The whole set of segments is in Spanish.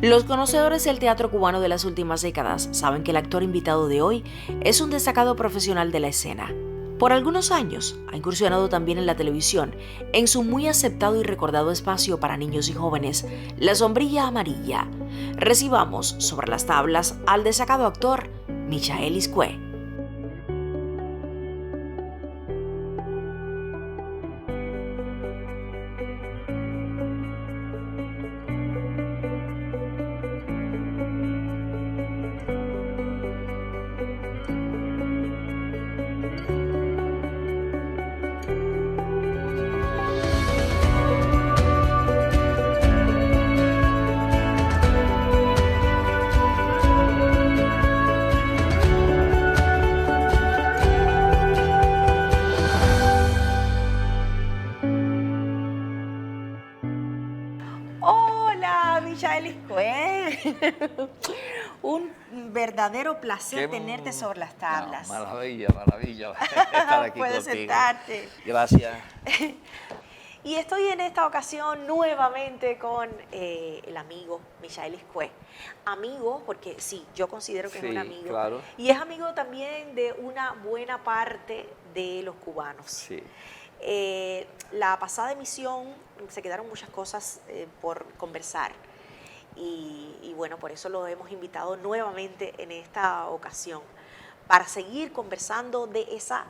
Los conocedores del teatro cubano de las últimas décadas saben que el actor invitado de hoy es un destacado profesional de la escena. Por algunos años ha incursionado también en la televisión, en su muy aceptado y recordado espacio para niños y jóvenes, La Sombrilla Amarilla. Recibamos sobre las tablas al destacado actor Michael Iscue. Hola, Michael Iscue. Un verdadero placer tenerte sobre las tablas. No, maravilla, maravilla estar aquí Puedes contigo. sentarte. Gracias. Y estoy en esta ocasión nuevamente con el amigo Michael Iscue. Amigo, porque sí, yo considero que es un amigo. Claro. Y es amigo también de una buena parte de los cubanos. Sí. La pasada emisión se quedaron muchas cosas por conversar y bueno, por eso lo hemos invitado nuevamente en esta ocasión para seguir conversando de esa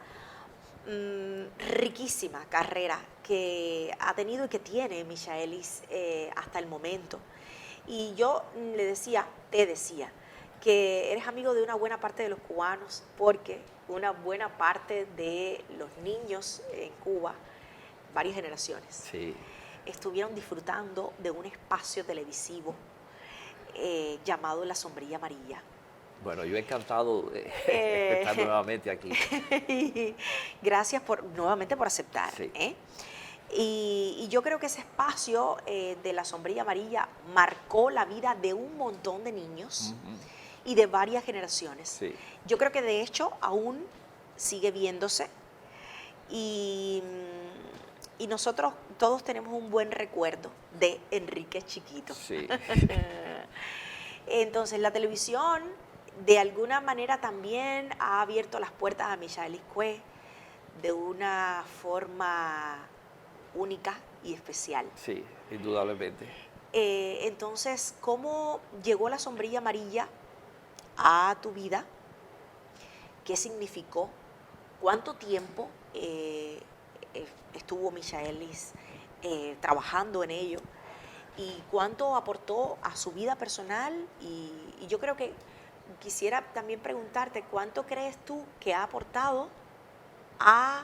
riquísima carrera que ha tenido y que tiene Michaelis hasta el momento. Y yo te decía, que eres amigo de una buena parte de los cubanos, porque una buena parte de los niños en Cuba, varias generaciones, Sí. estuvieron disfrutando de un espacio televisivo llamado La Sombrilla Amarilla. Bueno, yo encantado de estar nuevamente aquí. Gracias nuevamente por aceptar. Sí. Y yo creo que ese espacio de La Sombrilla Amarilla marcó la vida de un montón de niños y de varias generaciones. Sí. Yo creo que de hecho aún sigue viéndose y nosotros todos tenemos un buen recuerdo de Enrique Chiquito. Sí. Entonces la televisión de alguna manera también ha abierto las puertas a Michael Iscue de una forma única y especial. Sí, indudablemente. Entonces, ¿cómo llegó La Sombrilla Amarilla a tu vida? ¿Qué significó? ¿Cuánto tiempo estuvo Michaelis trabajando en ello? ¿Y cuánto aportó a su vida personal? Y yo creo que quisiera también preguntarte, ¿cuánto crees tú que ha aportado a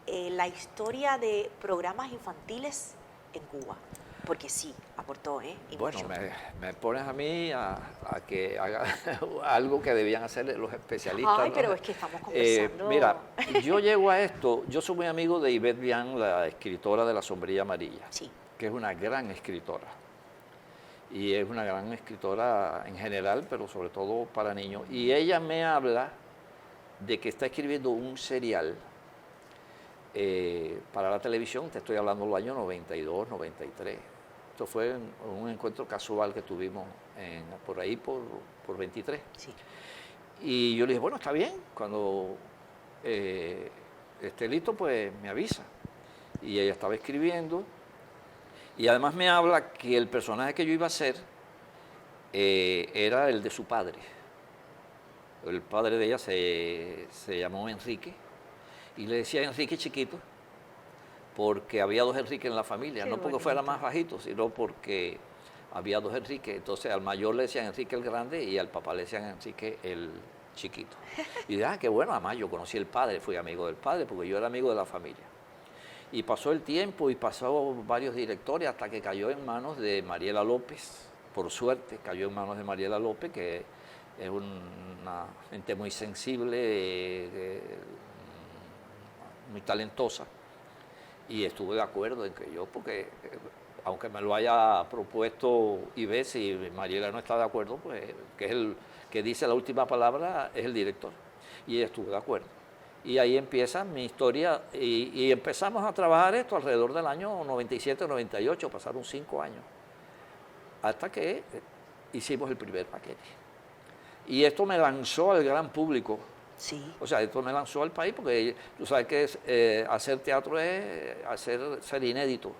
la historia de programas infantiles en Cuba? Porque sí, aportó, y Bueno, mucho. me pones a mí a que haga algo que debían hacer los especialistas. Ay, ¿no? pero es que estamos conversando. Mira, yo llego a esto, yo soy muy amigo de Ivette Bian, la escritora de La Sombrilla Amarilla, Sí. que es una gran escritora. Y es una gran escritora en general, pero sobre todo para niños. Y ella me habla de que está escribiendo un serial para la televisión, te estoy hablando del año 92, 93. Esto fue un encuentro casual que tuvimos por ahí, por 23. Sí. Y yo le dije, bueno, está bien, cuando esté listo, pues me avisa. Y ella estaba escribiendo, y además me habla que el personaje que yo iba a hacer era el de su padre. El padre de ella se llamó Enrique, y le decía Enrique Chiquito, porque había dos Enrique en la familia, Qué no porque bonito. fuera más bajito, sino porque había dos Enrique. Entonces al mayor le decían Enrique el Grande y al papá le decían Enrique el Chiquito. Y dije, qué bueno, además yo conocí el padre, fui amigo del padre, porque yo era amigo de la familia. Y pasó el tiempo y pasó varios directores hasta que cayó en manos de Mariela López. Por suerte cayó en manos de Mariela López, que es una gente muy sensible, muy talentosa. Y estuve de acuerdo en que yo, porque aunque me lo haya propuesto Ivette, si Mariela no está de acuerdo, pues que es el que dice la última palabra es el director. Y ella estuvo de acuerdo. Y ahí empieza mi historia y empezamos a trabajar esto alrededor del año 97, 98, pasaron 5 años. Hasta que hicimos el primer paquete. Y esto me lanzó al gran público. Sí. O sea, esto me lanzó al país porque tú sabes que hacer teatro es ser inédito.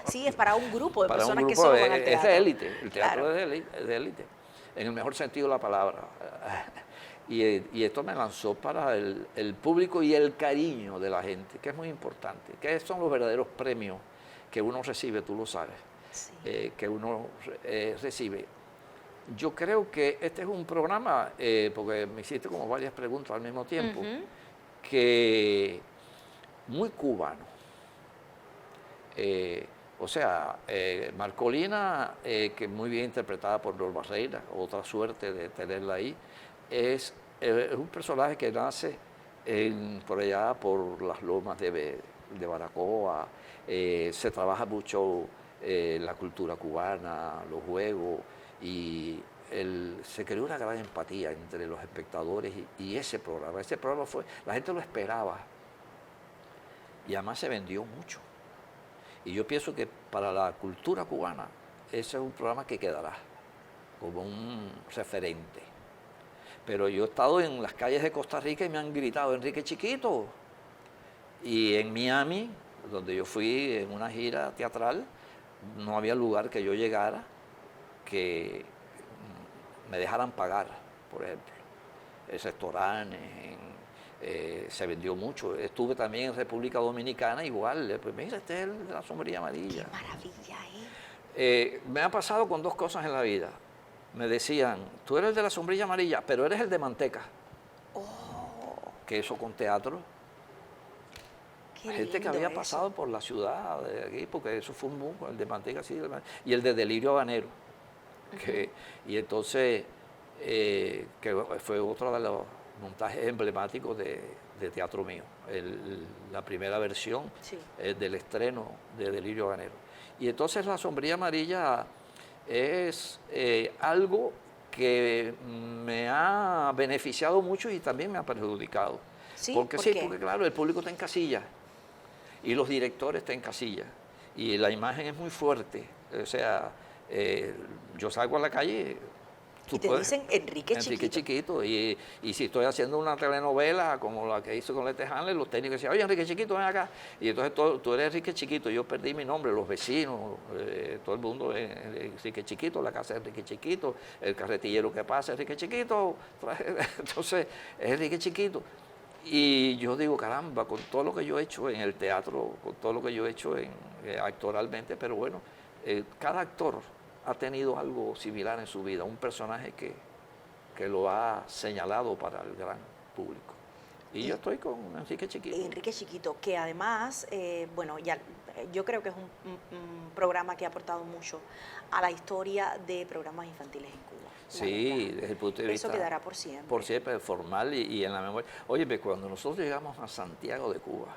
Sí, es para un grupo de Para un personas que grupo solo van al es teatro. de élite, el teatro Claro. es de élite, en el mejor sentido de la palabra. Y esto me lanzó para el público y el cariño de la gente, que es muy importante, que son los verdaderos premios que uno recibe, tú lo sabes, Sí. que uno recibe. Yo creo que este es un programa, porque me hiciste como varias preguntas al mismo tiempo, Ujú. que muy cubano. O sea, Marcolina, que muy bien interpretada por Norma Reina, otra suerte de tenerla ahí, es un personaje que nace por allá, por las lomas de Baracoa. Se trabaja mucho la cultura cubana, los juegos, y se creó una gran empatía entre los espectadores y ese programa. Ese programa la gente lo esperaba y además se vendió mucho. Y yo pienso que para la cultura cubana ese es un programa que quedará como un referente. Pero yo he estado en las calles de Costa Rica y me han gritado, Enrique Chiquito. Y en Miami, donde yo fui en una gira teatral, no había lugar que yo llegara que me dejaran pagar, por ejemplo. Restaurantes, se vendió mucho. Estuve también en República Dominicana, igual. Pues mira, este es el de la sombrilla amarilla. Qué maravilla, ¿eh? Me ha pasado con dos cosas en la vida. Me decían, tú eres el de la sombrilla amarilla, pero eres el de manteca. Que eso con teatro. Qué Gente que lindo había eso. pasado por la ciudad de aquí, porque eso fue un boom, el de manteca, sí, y el de delirio habanero. Y entonces, que fue otro de los montajes emblemáticos de teatro mío, la primera versión Sí. del estreno de Delirio Habanero. Y entonces la sombrilla amarilla es algo que me ha beneficiado mucho y también me ha perjudicado. ¿Sí? Porque ¿Por sí, qué? porque claro, el público está en casilla y los directores están en casilla y la imagen es muy fuerte. O sea, yo salgo a la calle, Y te dicen Enrique Chiquito. Chiquito. Y si estoy haciendo una telenovela como la que hizo con Lete Hanley, los técnicos decían, oye, Enrique Chiquito, ven acá. Y entonces tú eres Enrique Chiquito. Yo perdí mi nombre, los vecinos, todo el mundo, Enrique Chiquito, la casa de Enrique Chiquito, el carretillero que pasa, Enrique Chiquito. Entonces, es Enrique Chiquito. Y yo digo, caramba, con todo lo que yo he hecho en el teatro, con todo lo que yo he hecho actoralmente, pero bueno, cada actor ha tenido algo similar en su vida, un personaje que lo ha señalado para el gran público. Y yo estoy con Enrique Chiquito. Enrique Chiquito, que además, bueno, ya yo creo que es un programa que ha aportado mucho a la historia de programas infantiles en Cuba. Sí, desde el punto de vista... Eso quedará por siempre. Por siempre, formal y en la memoria. Oye, cuando nosotros llegamos a Santiago de Cuba,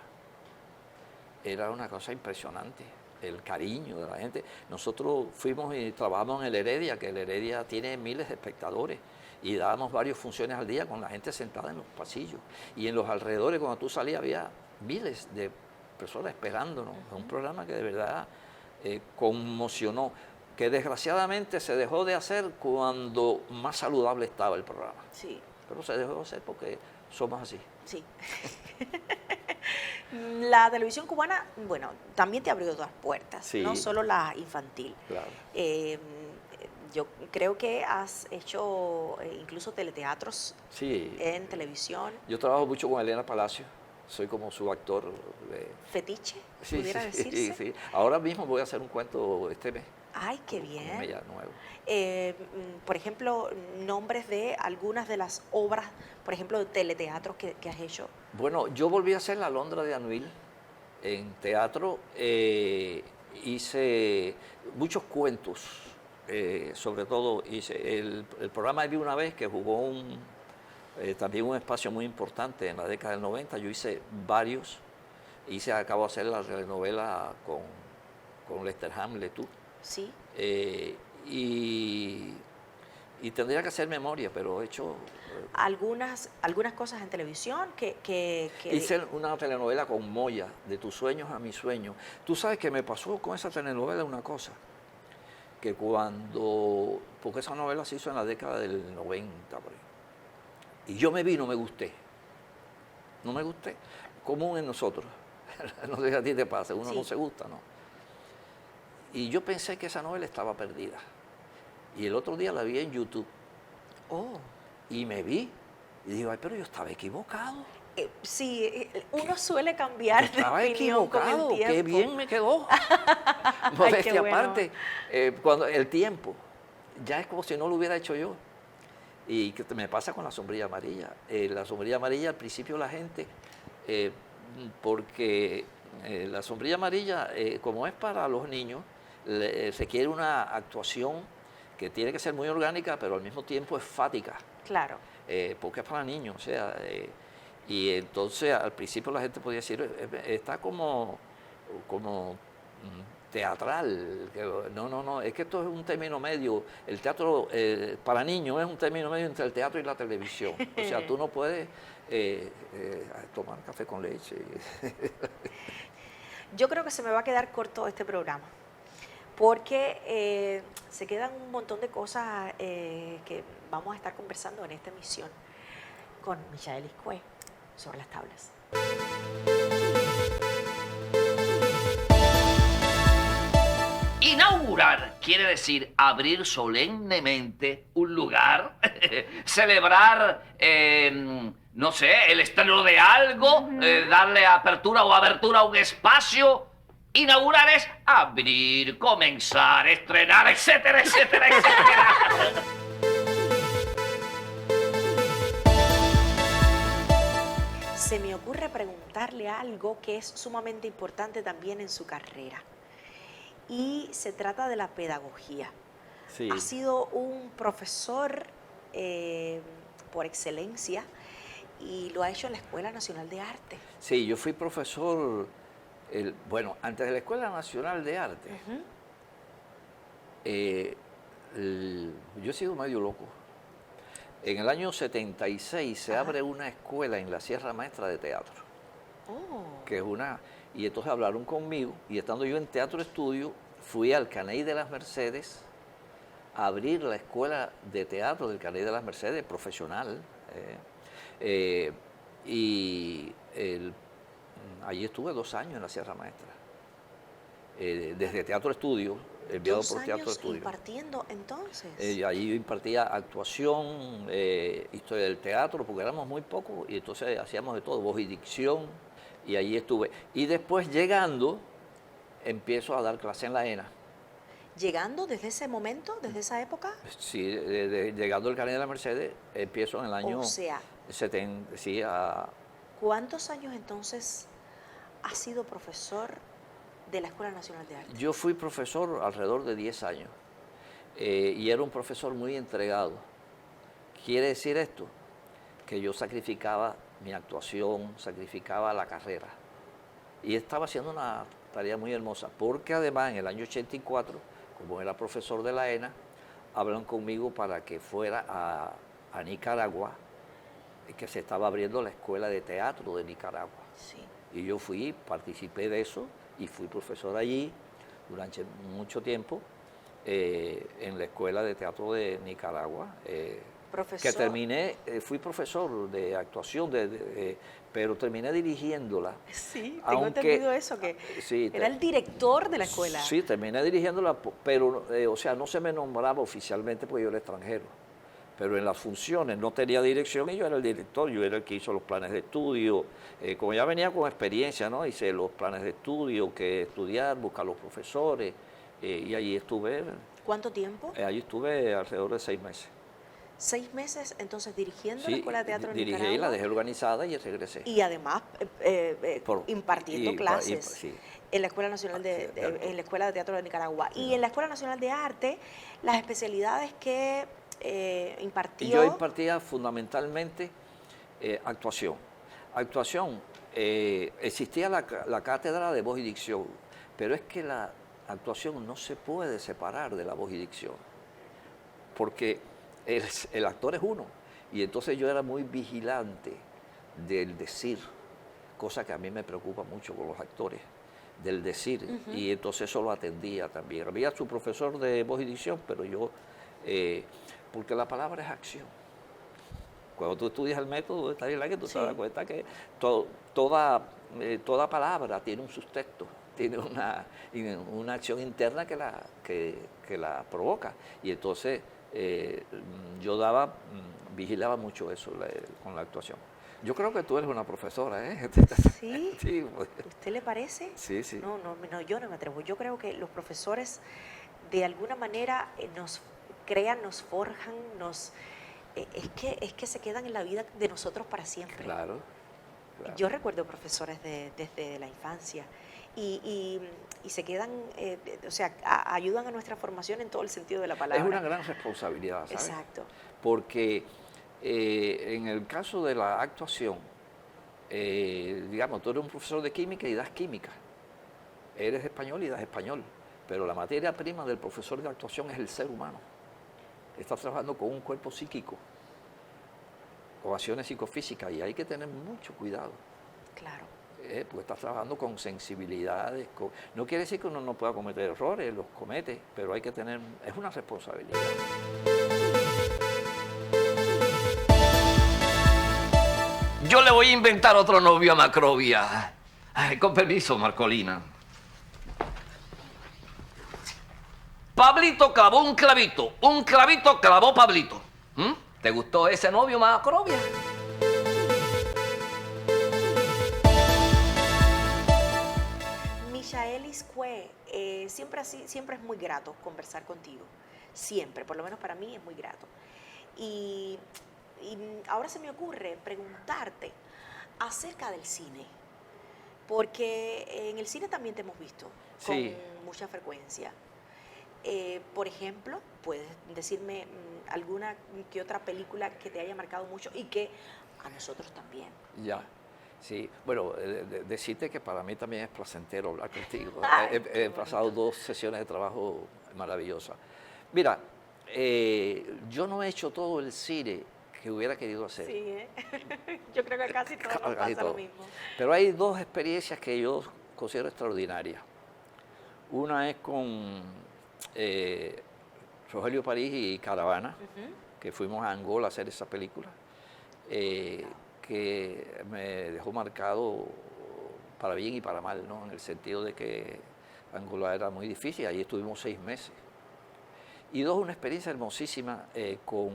era una cosa impresionante, el cariño de la gente. Nosotros fuimos y trabajamos en el Heredia, que el Heredia tiene miles de espectadores, y dábamos varias funciones al día con la gente sentada en los pasillos. Y en los alrededores, cuando tú salías, había miles de personas esperándonos. Un programa que de verdad conmocionó, que desgraciadamente se dejó de hacer cuando más saludable estaba el programa. Sí. Pero se dejó de hacer porque somos así. Sí. La televisión cubana, bueno, también te abrió otras puertas, Sí. no solo la infantil. Claro. Yo creo que has hecho incluso teleteatros Sí. en televisión. Yo trabajo mucho con Elena Palacio, soy como su actor. ¿Fetiche? Sí, ¿Pudiera sí, decirse? sí. Ahora mismo voy a hacer un cuento este mes. Ay, qué Con bien. ella nuevo. Por ejemplo, nombres de algunas de las obras, por ejemplo, de teleteatros que has hecho. Bueno, yo volví a hacer La Alondra de Anuil en teatro. Hice muchos cuentos, sobre todo hice el programa Vi una vez, que jugó también un espacio muy importante en la década del 90. Yo hice varios. Acabo de hacer la telenovela con Lester Hamlet, tú. Sí. Y tendría que hacer memoria, pero he hecho... Algunas cosas en televisión que... Hice una telenovela con Moya, De tus sueños a mis sueños. Tú sabes que me pasó con esa telenovela una cosa, que porque esa novela se hizo en la década del 90, por ahí. Y yo me vi, no me gusté. No me gusté. Común en nosotros. No sé si a ti te pasa, uno no se gusta, ¿no? Y yo pensé que esa novela estaba perdida. Y el otro día la vi en YouTube. Oh. Y me vi. Y digo, ay, pero yo estaba equivocado. Sí, uno suele cambiar de Estaba opinión equivocado, con el tiempo. qué bien me quedó. Ay, qué bueno. Aparte, cuando el tiempo, ya es como si no lo hubiera hecho yo. Y que me pasa con la sombrilla amarilla. La sombrilla amarilla, al principio la gente, porque la sombrilla amarilla, como es para los niños, requiere una actuación que tiene que ser muy orgánica, pero al mismo tiempo es fática. Claro. Porque es para niños, o sea, y entonces al principio la gente podía decir, está como teatral. No, es que esto es un término medio. El teatro para niños es un término medio entre el teatro y la televisión. O sea, tú no puedes tomar café con leche. Yo creo que se me va a quedar corto este programa, porque se quedan un montón de cosas que vamos a estar conversando en esta emisión con Michael Iscue sobre las tablas. Inaugurar quiere decir abrir solemnemente un lugar, celebrar, no sé, el estreno de algo, darle apertura o abertura a un espacio. Inaugurar es abrir, comenzar, estrenar, etcétera, etcétera, etcétera. Se me ocurre preguntarle algo que es sumamente importante también en su carrera. Y se trata de la pedagogía. Sí. Ha sido un profesor por excelencia y lo ha hecho en la Escuela Nacional de Arte. Sí, yo fui profesor, bueno, antes de la Escuela Nacional de Arte, yo he sido medio loco. En el año 76 se abre una escuela en la Sierra Maestra de teatro, que es y entonces hablaron conmigo, y estando yo en Teatro Estudio, fui al Caney de las Mercedes a abrir la escuela de teatro del Caney de las Mercedes, profesional, allí estuve 2 años en la Sierra Maestra, desde Teatro Estudio, enviado por Teatro Estudio. Impartiendo entonces. Allí yo impartía actuación, historia del teatro, porque éramos muy pocos, y entonces hacíamos de todo, voz y dicción, y allí estuve. Y después llegando, empiezo a dar clase en la ENA. ¿Llegando desde ese momento, desde esa época? Sí, llegando al Caney de la Mercedes, empiezo en el año... O sea, 70, sí, ¿cuántos años entonces has sido profesor de la Escuela Nacional de Arte? Yo fui profesor alrededor de 10 años y era un profesor muy entregado. ¿Quiere decir esto? Que yo sacrificaba mi actuación, sacrificaba la carrera. Y estaba haciendo una tarea muy hermosa, porque además en el año 84, como era profesor de la ENA, hablan conmigo para que fuera a Nicaragua, que se estaba abriendo la Escuela de Teatro de Nicaragua. Sí. Y yo fui, participé de eso, y fui profesor allí durante mucho tiempo en la Escuela de Teatro de Nicaragua. Profesor. Que terminé, fui profesor de actuación, pero terminé dirigiéndola. Sí, tengo entendido eso, que sí, era el director de la escuela. Sí, terminé dirigiéndola, pero, o sea, no se me nombraba oficialmente porque yo era extranjero. Pero en las funciones no tenía dirección y yo era el director, yo era el que hizo los planes de estudio. Como ya venía con experiencia, ¿no? Hice los planes de estudio, que estudiar, buscar los profesores, y allí estuve. ¿Cuánto tiempo? Allí estuve alrededor de 6 meses. 6 meses entonces dirigiendo Sí, la Escuela de Teatro de Nicaragua. dirigí, la dejé organizada y regresé. Y además impartiendo clases sí. en la Escuela Nacional en la Escuela de Teatro de Nicaragua. Sí. Y en la Escuela Nacional de Arte, las especialidades que impartió. Yo impartía fundamentalmente actuación. Actuación, existía la cátedra de voz y dicción, pero es que la actuación no se puede separar de la voz y dicción, porque el actor es uno, y entonces yo era muy vigilante del decir, cosa que a mí me preocupa mucho con los actores, del decir, y entonces eso lo atendía también. Había su profesor de voz y dicción, pero yo, porque la palabra es acción. Cuando tú estudias el método de Stanislavski, tú te das cuenta que toda palabra tiene un sustento, tiene una acción interna que la provoca. Y entonces yo vigilaba mucho eso con la actuación. Yo creo que tú eres una profesora, ¿eh? ¿Sí? Sí, pues. ¿Usted le parece? Sí, sí. No, yo no me atrevo. Yo creo que los profesores de alguna manera nos crean, nos forjan, es que se quedan en la vida de nosotros para siempre. Claro. Yo recuerdo profesores desde la infancia y se quedan, o sea, ayudan a nuestra formación en todo el sentido de la palabra. Es una gran responsabilidad, ¿sabes? Exacto. Porque en el caso de la actuación, digamos, tú eres un profesor de química y das química. Eres español y das español. Pero la materia prima del profesor de actuación es el ser humano. Estás trabajando con un cuerpo psíquico, con acciones psicofísicas, y hay que tener mucho cuidado. Claro. Porque estás trabajando con sensibilidades. No quiere decir que uno no pueda cometer errores, los comete, pero hay que tener, es una responsabilidad. Yo le voy a inventar otro novio a Macrobia. Ay, con permiso, Marcolina. Pablito clavó un clavito clavó Pablito. ¿Te gustó ese novio, Macrobia? Michael Iscue, siempre es muy grato conversar contigo. Siempre, por lo menos para mí es muy grato. Y ahora se me ocurre preguntarte acerca del cine, porque en el cine también te hemos visto Sí. con mucha frecuencia. Por ejemplo, ¿puedes decirme alguna que otra película que te haya marcado mucho y que a nosotros también? Ya, sí. Bueno, decirte que para mí también es placentero hablar contigo. Ay, He pasado 2 sesiones de trabajo maravillosas. Mira, yo no he hecho todo el cine que hubiera querido hacer. Sí, ¿eh? Yo creo que casi todos nos Casi pasa lo todo. mismo. Pero hay 2 experiencias que yo considero extraordinarias. Una es con Rogelio París y Caravana, que fuimos a Angola a hacer esa película, que me dejó marcado para bien y para mal, ¿no? En el sentido de que Angola era muy difícil, ahí estuvimos 6 meses. Y 2, una experiencia hermosísima con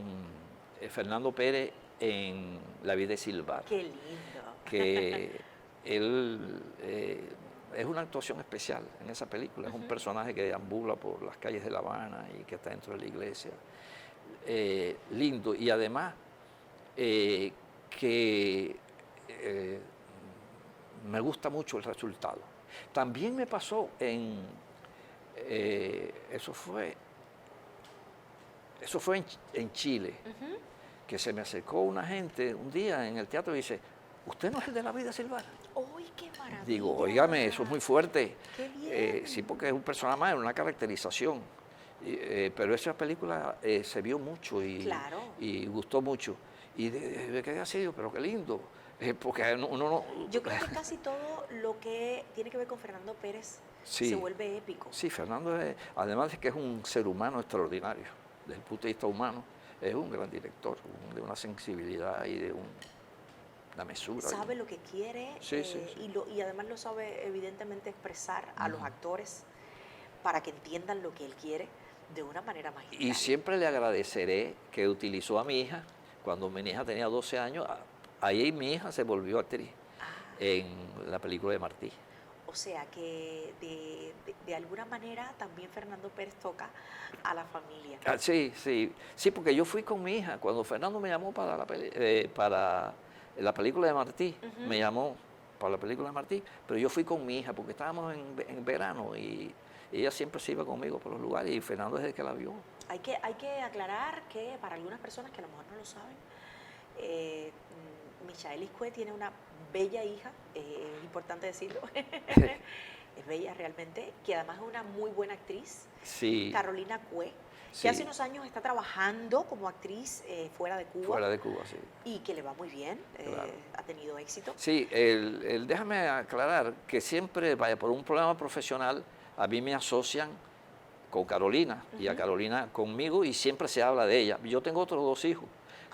Fernando Pérez en La vida de Silvar. Qué lindo. Que él es una actuación especial en esa película. Es un personaje que deambula por las calles de La Habana y que está dentro de la iglesia. Lindo. Y además que me gusta mucho el resultado. También me pasó eso fue en Chile, que se me acercó una gente un día en el teatro y dice, ¿usted no es el de La vida Silvana? ¡Uy, qué maravilla! Digo, óigame, eso es muy fuerte. ¡Qué bien! Sí, porque es un personaje más, una caracterización. Pero esa película se vio mucho Claro. y gustó mucho. Y de quedé así, digo, pero qué lindo. Porque uno no... Yo creo que casi todo lo que tiene que ver con Fernando Pérez Sí. se vuelve épico. Sí, Fernando además de que es un ser humano extraordinario, desde el punto de vista humano, es un gran director, de una sensibilidad y de una mesura. Sabe lo que quiere Sí. y además lo sabe evidentemente expresar a los actores para que entiendan lo que él quiere de una manera magistral. Y siempre le agradeceré que utilizó a mi hija, cuando mi hija tenía 12 años, ahí mi hija se volvió actriz en la película de Martí. O sea que de alguna manera también Fernando Pérez toca a la familia. Sí, porque yo fui con mi hija, cuando Fernando me llamó para la película de Martí, me llamó para la película de Martí, pero yo fui con mi hija porque estábamos en verano y ella siempre se iba conmigo por los lugares y Fernando desde que la vio. Hay que aclarar que para algunas personas que a lo mejor no lo saben, Michael Iscue tiene una bella hija, es importante decirlo, es bella realmente, que además es una muy buena actriz, Sí, Carolina Cue, que sí, hace unos años está trabajando como actriz fuera de Cuba fuera de Cuba, sí. y que le va muy bien, Claro. ha tenido éxito. Sí, déjame aclarar que siempre, vaya, por un problema profesional, a mí me asocian con Carolina y a Carolina conmigo y siempre se habla de ella. Yo tengo otros dos hijos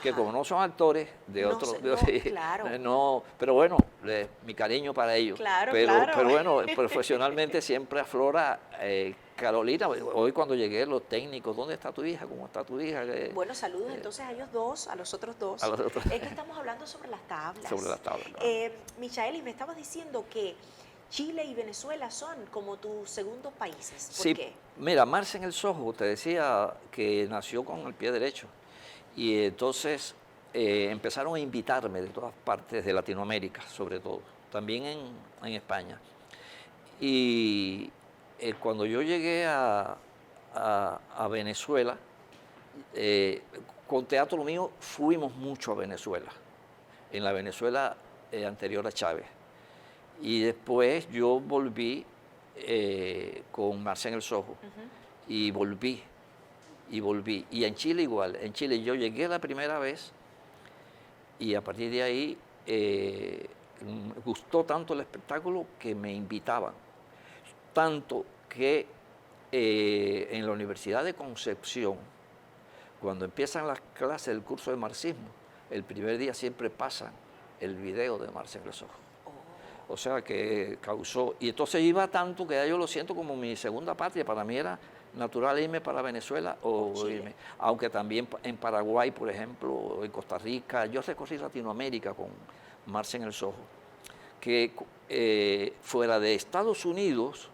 que Ajá. como no son actores de No otro, sé, no, sí, claro. no, pero bueno, mi cariño para ellos. Claro, Pero, claro. pero bueno, profesionalmente siempre aflora Carolina. Hoy cuando llegué, los técnicos, ¿dónde está tu hija? ¿Cómo está tu hija? Bueno, saludos entonces a ellos dos, a los otros dos. A los otros. Es que estamos hablando sobre las tablas. Sobre las tablas, claro. Michaelis, me estabas diciendo que Chile y Venezuela son como tus segundos países. ¿Por Sí, qué? mira, Marce en el Soho, te decía que nació con el pie derecho. Y entonces empezaron a invitarme de todas partes de Latinoamérica, sobre todo, también en España. Y cuando yo llegué a Venezuela, con Teatro Mío fuimos mucho a Venezuela, en la Venezuela anterior a Chávez. Y después yo volví con Marce en el Soho y volví. Y en Chile igual. En Chile yo llegué la primera vez y a partir de ahí me gustó tanto el espectáculo que me invitaban. Tanto que en la Universidad de Concepción, cuando empiezan las clases del curso de marxismo, el primer día siempre pasan el video de Marce en el Soho. O sea que causó, y entonces iba tanto que ya yo lo siento como mi segunda patria. Para mí era natural irme para Venezuela o irme, aunque también en Paraguay, por ejemplo, o en Costa Rica. Yo recorrí Latinoamérica con Marce en el Soho, que fuera de Estados Unidos,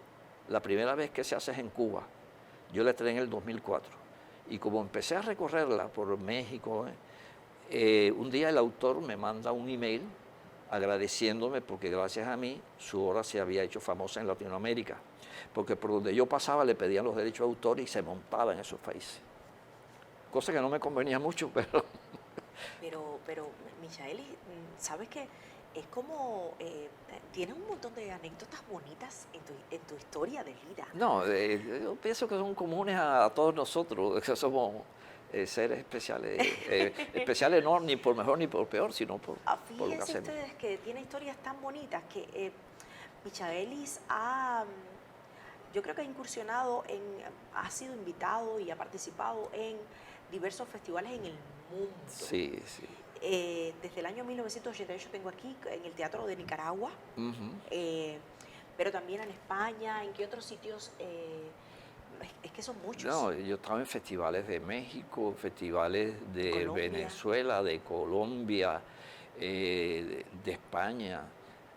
la primera vez que se hace es en Cuba. Yo la estrené en el 2004. Y como empecé a recorrerla por México, un día el autor me manda un email agradeciéndome porque gracias a mí su obra se había hecho famosa en Latinoamérica, porque por donde yo pasaba le pedían los derechos de autor y se montaba en esos países, cosa que no me convenía mucho, pero... Pero Michaelis, ¿sabes qué? Es como, tienes un montón de anécdotas bonitas en tu historia de vida. No, yo pienso que son comunes a todos nosotros, que somos seres especiales, especiales no ni por mejor ni por peor, sino por lo que Fíjense hacemos. ustedes que tiene historias tan bonitas que Michaelis yo creo que ha incursionado ha sido invitado y ha participado en diversos festivales en el mundo. Sí, sí. Desde el año 1988 tengo aquí en el Teatro de Nicaragua, pero también en España. ¿En qué otros sitios? Es que son muchos. No, yo estaba en festivales de México, festivales de Colombia. Venezuela, de Colombia, de España,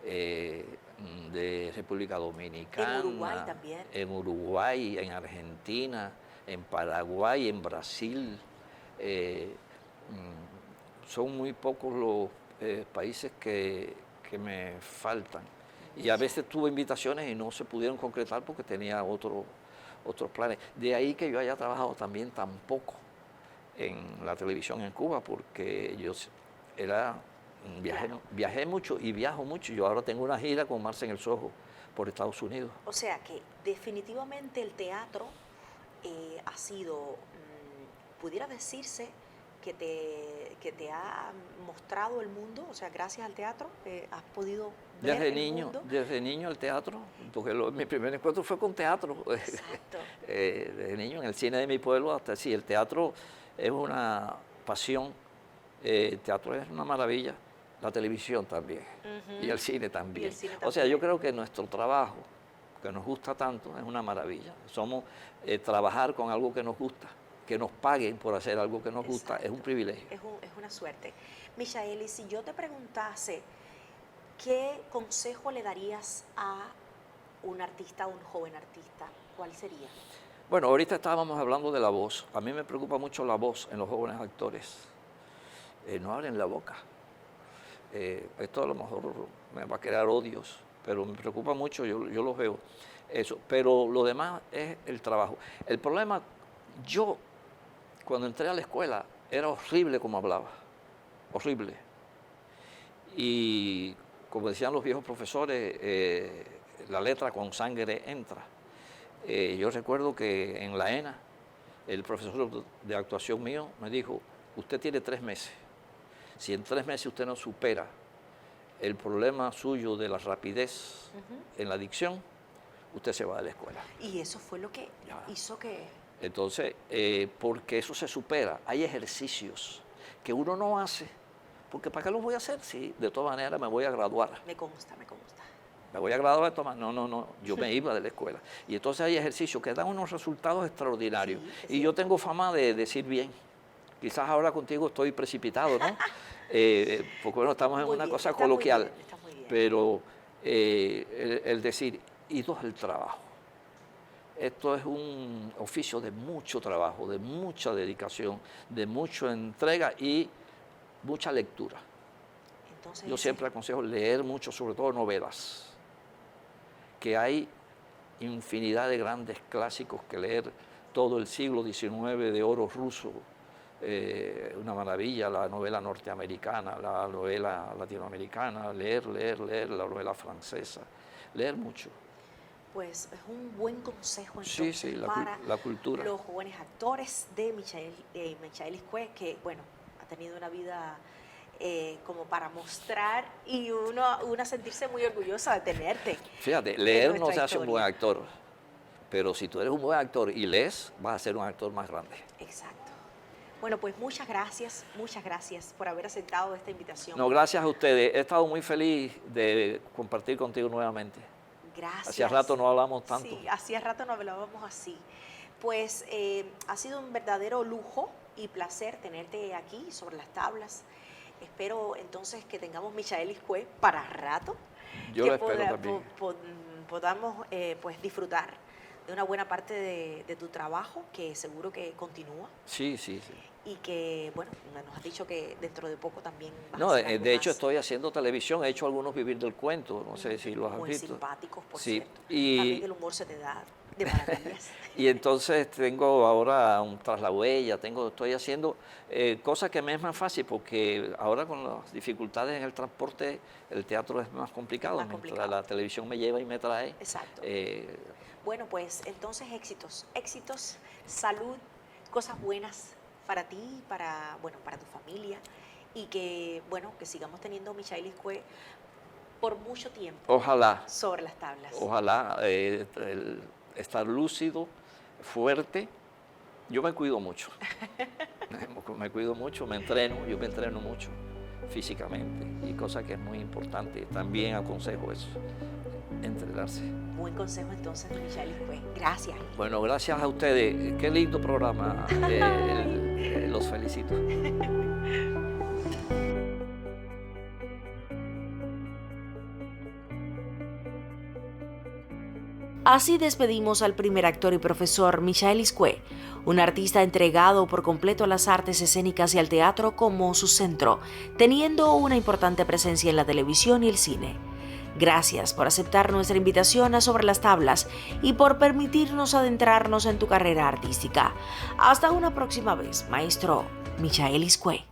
de República Dominicana. En Uruguay también. En Uruguay, en Argentina, en Paraguay, en Brasil. Son muy pocos los países que me faltan. Y a veces tuve invitaciones y no se pudieron concretar porque tenía otros planes. De ahí que yo haya trabajado también tan poco en la televisión en Cuba, porque yo viajé mucho y viajo mucho. Yo ahora tengo una gira con Marce en el Soho por Estados Unidos. O sea que definitivamente el teatro ha sido, pudiera decirse, que te ha mostrado el mundo. O sea, gracias al teatro has podido ver el mundo. Desde niño el teatro, porque mi primer encuentro fue con teatro. Exacto. Desde niño en el cine de mi pueblo hasta sí, el teatro es una pasión, el teatro es una maravilla, la televisión también y el cine también. O sea, yo creo que nuestro trabajo, que nos gusta tanto, es una maravilla. Somos trabajar con algo que nos gusta, que nos paguen por hacer algo que nos gusta, es un privilegio. Es una suerte. Michaelis, si yo te preguntase, ¿qué consejo le darías a un artista, a un joven artista? ¿Cuál sería? Bueno, ahorita estábamos hablando de la voz. A mí me preocupa mucho la voz en los jóvenes actores. No abren la boca. Esto a lo mejor me va a crear odios, pero me preocupa mucho, yo lo veo. Eso. Pero lo demás es el trabajo. El problema, yo cuando entré a la escuela era horrible como hablaba. Horrible. Y como decían los viejos profesores, la letra con sangre entra. Yo recuerdo que en la ENA, el profesor de actuación mío me dijo, usted tiene 3 meses. Si en 3 meses usted no supera el problema suyo de la rapidez en la dicción, usted se va de la escuela. Y eso fue lo que hizo que... Entonces, porque eso se supera, hay ejercicios que uno no hace, porque ¿para qué los voy a hacer? Si de todas maneras me voy a graduar. Me consta, me consta. Me voy a graduar de tomar. No, yo me iba de la escuela. Y entonces hay ejercicios que dan unos resultados extraordinarios. Sí, y yo tengo fama de decir bien. Quizás ahora contigo estoy precipitado, ¿no? Porque bueno, estamos en una cosa coloquial. Está muy bien. Pero el decir, y 2, el trabajo. Esto es un oficio de mucho trabajo, de mucha dedicación, de mucha entrega y mucha lectura. Entonces, yo siempre aconsejo leer mucho, sobre todo novelas, que hay infinidad de grandes clásicos que leer, todo el siglo XIX de oro ruso, una maravilla, la novela norteamericana, la novela latinoamericana, leer, la novela francesa, leer mucho. Pues es un buen consejo entonces sí, para la cultura. Los jóvenes actores de Michael Iscue, que bueno, ha tenido una vida como para mostrar y una sentirse muy orgullosa de tenerte. Fíjate, leer no se hace un buen actor, pero si tú eres un buen actor y lees, vas a ser un actor más grande. Exacto. Bueno, pues muchas gracias por haber aceptado esta invitación. No, gracias a ustedes. He estado muy feliz de compartir contigo nuevamente. Gracias. Hacía rato no hablamos tanto. Sí, hacía rato no hablábamos así. Pues ha sido un verdadero lujo y placer tenerte aquí sobre las tablas. Espero entonces que tengamos Michael Iscue para rato. Yo lo espero también. Podamos pues disfrutar de una buena parte de tu trabajo, que seguro que continúa. Sí. Y que, bueno, nos has dicho que dentro de poco también vas No, a hacer algo de hecho más. estoy haciendo televisión, he hecho algunos Vivir del Cuento, no sé si los has Muy visto. simpáticos, por Sí, cierto. También el humor se te da de maravillas. Y entonces tengo ahora un Tras la Huella, estoy haciendo cosas que me es más fácil, porque ahora con las dificultades en el transporte, el teatro es más complicado, mientras la televisión me lleva y me trae. Exacto. Bueno, pues entonces éxitos, salud, cosas buenas para ti, para tu familia, y que, bueno, que sigamos teniendo Michael Iscue por mucho tiempo. Ojalá. Sobre las tablas. Ojalá estar lúcido, fuerte. Yo me cuido mucho. Me entreno, yo me entreno mucho físicamente, y cosa que es muy importante. También aconsejo eso, entrenarse. Buen consejo entonces de Michael Iscue. Gracias. Bueno, gracias a ustedes. Qué lindo programa. Los felicito. Así despedimos al primer actor y profesor Michael Iscue, un artista entregado por completo a las artes escénicas y al teatro como su centro, teniendo una importante presencia en la televisión y el cine. Gracias por aceptar nuestra invitación a Sobre las Tablas y por permitirnos adentrarnos en tu carrera artística. Hasta una próxima vez, maestro Michael Iscue.